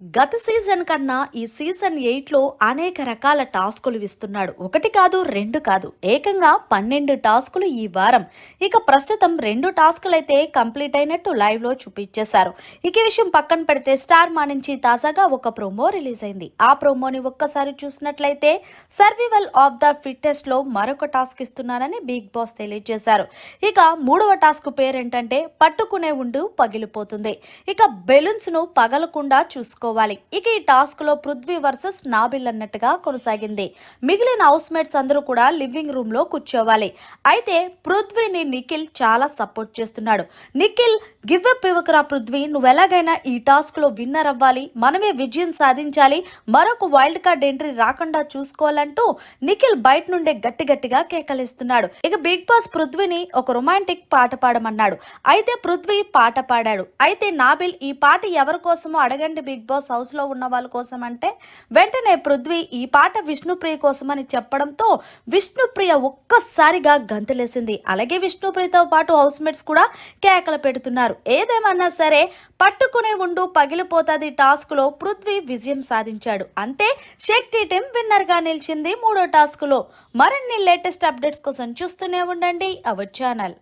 గత సీజన్ కన్నా ఈ సీజన్ 8లో అనేక రకాల టాస్కులు ఇస్తున్నాడు. ఒకటి కాదు, రెండు కాదు, ఏకంగా 12 టాస్కులు ఈ వారం. ఇక ప్రస్తుతం 2 టాస్కులైతే కంప్లీట్ అయినట్టు లైవ్ లో చూపించేశారు. ఇక ఈ విషయం పక్కన పెడితే స్టార్ మా నుంచి తాజాగా ఒక ప్రోమో రిలీజ్ అయింది. ఆ ప్రోమోని ఒక్కసారి చూసినట్లయితే సర్వైవల్ ఆఫ్ ద ఫిట్టెస్ట్ లో మరొక టాస్క్ ఇస్తున్నారని బిగ్ బాస్ తెలియజేశారు. ఇక మూడవ టాస్క్ పేరేంటంటే పట్టుకునే ఉండు పగిలిపోతుంది. ఇక బెలూన్స్ ను పగలకుండా చూసుకోవాలి. ఇక ఈ టాస్క్ లో పృథ్వీ వర్సెస్ నాబిల్ అన్నట్టుగా కొనసాగింది. మిగిలిన హౌస్ మేట్స్ అందరూ కూడా లివింగ్ రూమ్ లో కూర్చోవాలి. అయితే పృథ్వీని నిఖిల్ చాలా సపోర్ట్ చేస్తున్నాడు. నిఖిల్ గివ్ అప్ ఇవ్వకురా పృథ్వీ, నువ్వు ఎలాగైనా ఈ టాస్క్ లో విన్నర్ అవ్వాలి, మనమే విజయం సాధించాలి, మరొక వైల్డ్ కార్డ్ ఎంట్రీ రాకుండా చూసుకోవాలంటూ నిఖిల్ బయట నుండే గట్టిగా కేకలిస్తున్నాడు. ఇక బిగ్ బాస్ పృథ్వీని ఒక రొమాంటిక్ పాట పాడమన్నాడు. అయితే పృథ్వీ పాట పాడాడు. అయితే నాబిల్ ఈ పాట ఎవరి కోసమో అడగండి బిగ్ బాస్ హౌస్ లో ఉన్న వాళ్ళ కోసం అంటే వెంటనే పృథ్వీ ఈ పాట విష్ణుప్రియ కోసం అని చెప్పడంతో విష్ణుప్రియ ఒక్కసారిగా గంతులేసింది. అలాగే విష్ణుప్రియతో పాటు హౌస్ మేట్స్ కూడా కేకలు పెడుతున్నారు. ఏదేమన్నా సరే పట్టుకునే ఉండు పగిలిపోతాది టాస్క్ లో పృథ్వీ విజయం సాధించాడు. అంతే, శక్తి టీం విన్నర్ గా నిలిచింది మూడో టాస్క్ లో. మరిన్ని లేటెస్ట్ అప్డేట్స్ కోసం చూస్తూనే ఉండండి అవర్ ఛానల్.